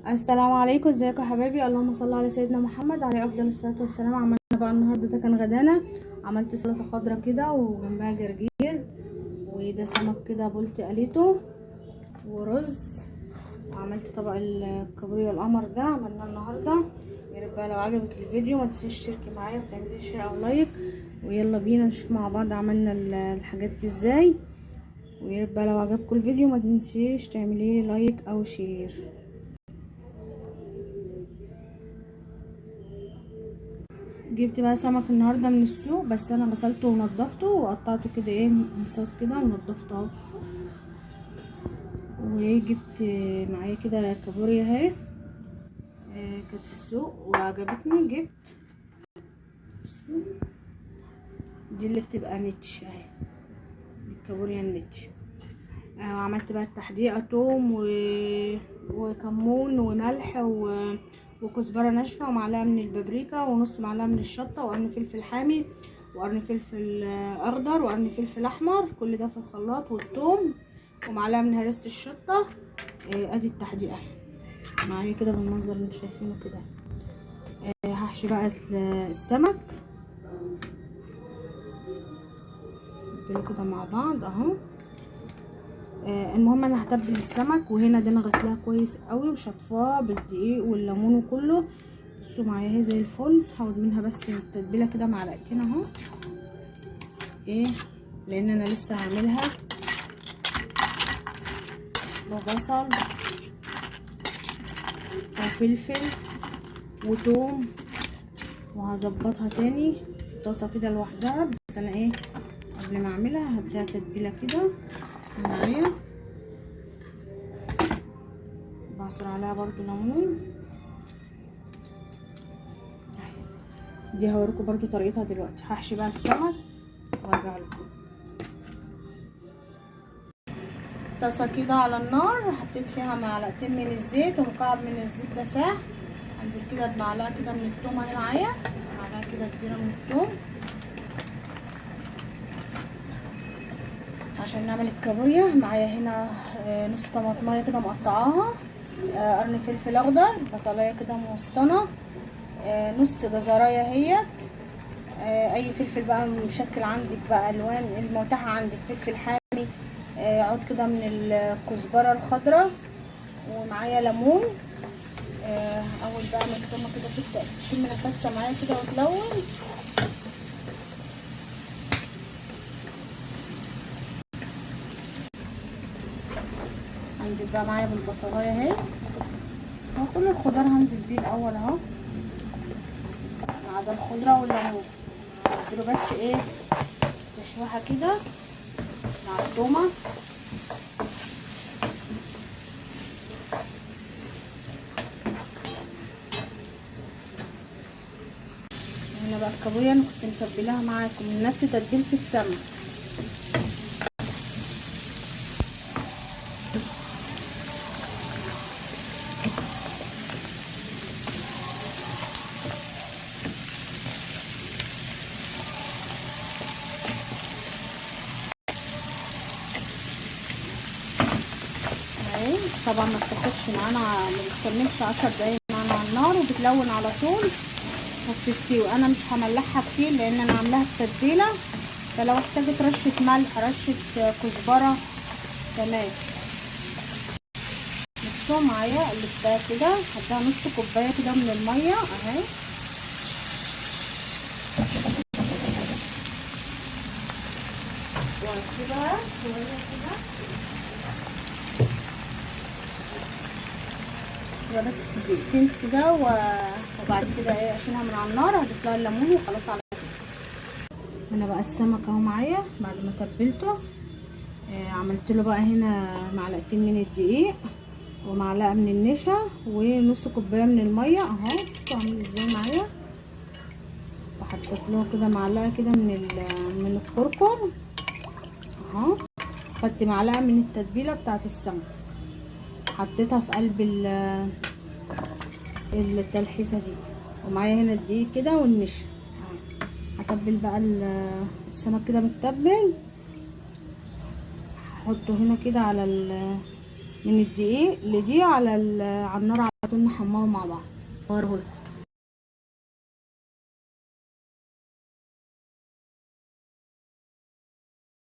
السلام عليكم، ازيكم يا حبايبي؟ اللهم صل على سيدنا محمد عليه افضل الصلاه والسلام. عملنا بقى النهارده، ده كان غدانا. عملت سلطه خضراء كده وجنبها جرجير، وده سمك كده بولتي قليته، ورز. وعملت طبق الكابوريا القمر ده عملناه النهارده. يا رب بقى لو عجبك الفيديو ما تنسيش تشتركي معايا وتعملي شير او لايك. ويلا بينا نشوف مع بعض عملنا الحاجات دي ازاي. ويا رب بقى لو عجبكم الفيديو ما تنسيش تعملي لايك او شير. جبت بقى سمك النهارده من السوق، بس انا غسلته ونضفته وقطعته كده انصاص كده ونضفته اهو. وجبت معايا كده كابوريا اهي، كانت في السوق وعجبتني جبت. دي اللي بتبقى نتش اهي، الكابوريا النتش. وعملت بقى التحديقه توم وكمون وملح وكزبره ناشفه ومعلقه من البابريكا ونص معلقه من الشطه وقرن فلفل حامي وقرن فلفل اخضر وقرن فلفل احمر، كل ده في الخلاط، والثوم ومعلقه من هريسه الشطه. ادي التحديقه معايا كده بالمنظر اللي انتوا شايفينه كده. هحشي بقى السمك كده مع بعض اهو. المهم انا هتبل السمك، وهنا ده انا غسلها كويس قوي وشطفاه بالدقيق والليمون وكله. بصوا معايا اهي زي الفل. هاخد منها بس التتبيله كده معلقتين اهو، لان انا لسه هعملها ببصل وفلفل وتوم، وهظبطها تاني في طاسه كده لوحدها. بس انا قبل ما اعملها هديها تتبيله كده معايا، بعصر عليها برضو ليمون. دي هوريكم برضو طريقتها دلوقتي. هحشي بقى السمك وارجع لكم. طاسه كده على النار، حطيت فيها معلقتين من الزيت ومكعب من الزيت ده ساح. انزل كده بمعلقه كده من الثوم اهي معايا، معلقه كده كبيره من الثوم عشان نعمل الكابوريا. معايا هنا نص طماطمايه كده مقطعاها، قرن فلفل اخضر، بصلايه كده موسطنه، نص جزرايه اهيت، اي فلفل بقى مشكل عندك بقى، الوان المتاحه عندك، فلفل حامي، عود كده من الكزبره الخضراء، ومعايا ليمون. اول بقى ما الثومه كده تبدا تشم نفسها معايا كده وتلون، هنزل بقى معايا بالبصلايه اهي، وكل الخضار هنزل بيه الاول اهو، ما عدا الخضره والليمون. اديله بس تشويحه كده مع الثومه. هنا بقى الكابوريا انا كنت متبلاها معاكم من نفس تتبيله السمك. طبعا ما بتاخدش معانا، ما بتكملش 10 دقايق معانا على النار، وبتلون على طول وبتستوي. انا مش هملحها كتير لان انا عاملاها التتبيله، فلو احتاجت رشه ملح رشه كزبره تمام. بصوا معايا قلبتها كده، هديها نص كوبايه كده من الميه اهي، وهسيبها شويه كده بس دقيقتين كده، وبعد كده اشيلها من على النار، هضيف لها الليمون وخلاص على كده. هنا بقى السمك اهو معايا بعد ما تبلته. عملت له بقى هنا معلقتين من الدقيق ومعلقه من النشا ونص كوبايه من الميه اهو. بصوا عامل ازاي معايا، وحطيت له كده معلقه كده من الكركم اهو. خدت معلقه من التتبيله بتاعت السمك حطيتها في قلب التلحيسه دي، ومعايا هنا الدقيق كده والنشا. هتبل بقى السمك كده متبل، هحطه هنا كده على من الدقيق لدي على النار دول نحمره مع بعض. اوريهولكم.